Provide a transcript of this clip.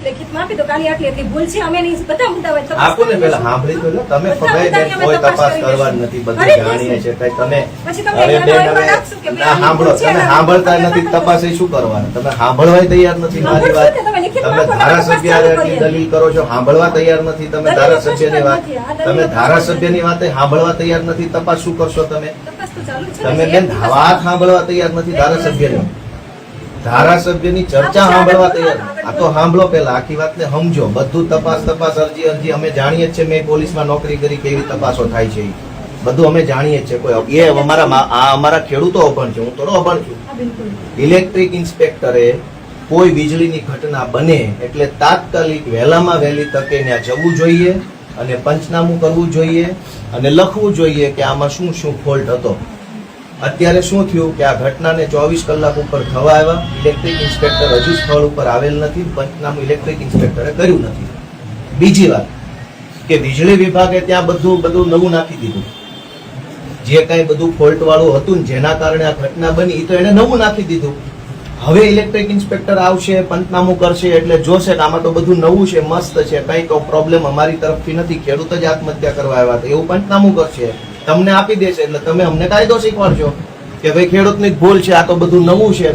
લેખિતમાં આપી દો કાલી આટલી એટલી ભૂલ છે અમે નહીં બધા મુદ્દા હોય તપાસ આપો ને પેલા સાંભળી તો લો. તમે ફગાઈ બેન કોઈ તપાસ કરવા નથી, બધું જાણીએ છે. કઈ તમે પછી તમને હવે બેન એમાં હવે નાખશું કે ના સાંભળો, તમે સાંભળતા નથી, તપાસ એ શું કરવાનું? તમે સાંભળવા તૈયાર નથી મારી વાત. તમે ધારાસભ્ય આટલી દલીલ કરો છો, સાંભળવા તૈયાર નથી તમે ધારાસભ્યની વાત. તમે ધારાસભ્યની વાત સાંભળવા તૈયાર નથી, તપાસ શું કરશો તમે? તપાસ તો ચાલુ છે તમે બેન વાત સાંભળવા તૈયાર નથી ધારાસભ્યની. ધારાસભ્યની ચર્ચા સાંભળવા તૈયાર. આ તો સાંભળો પેલા, આખી વાતને સમજો. બધું તપાસ અરજી અમે જાણીએ જ છે. મેં પોલીસમાં નોકરી કરી, કેવી તપાસો થાય છે બધું અમે જાણીએ જ છે. કોઈ એ અમારા ખેડૂતો અભણ છે, હું થોડો અભણ છું. હા, બિલકુલ. ઇલેક્ટ્રિક ઇન્સ્પેક્ટરે કોઈ વીજળીની ઘટના બને એટલે તાત્કાલિક વહેલામાં વહેલી તકે ત્યાં જવું જોઈએ અને પંચનામું કરવું જોઈએ અને લખવું જોઈએ કે આમાં શું શું ફોલ્ટ હતો. અત્યારે શું થયું કે આ ઘટનાને 24 કલાક ઉપર થવા આવ્યા, ઇલેક્ટ્રિક ઇન્સ્પેક્ટર હજુ સ્થળ ઉપર આવેલ નથી, પંચનામું ઇલેક્ટ્રિક ઇન્સ્પેક્ટરે કર્યું નથી. બીજી વાત કે વીજળી વિભાગે ત્યાં બધું નવું નાખી દીધું. જે કઈ બધું ફોલ્ટ વાળું હતું ને જેના કારણે આ ઘટના બની, તો એને નવું નાખી દીધું. હવે ઇલેક્ટ્રિક ઇન્સ્પેક્ટર આવશે, પંચનામું કરશે એટલે જોશે કે આમાં તો બધું નવું છે, મસ્ત છે, કઈ પ્રોબ્લેમ અમારી તરફથી નથી, ખેડૂત જ આત્મહત્યા કરવા આવ્યા હતા એવું પંચનામું કરશે, તમને આપી દેશે. એટલે તમે અમને કાયદો શીખવાડશો કે ભાઈ ખેડૂતની ભૂલ છે, આ તો બધું નવું છે.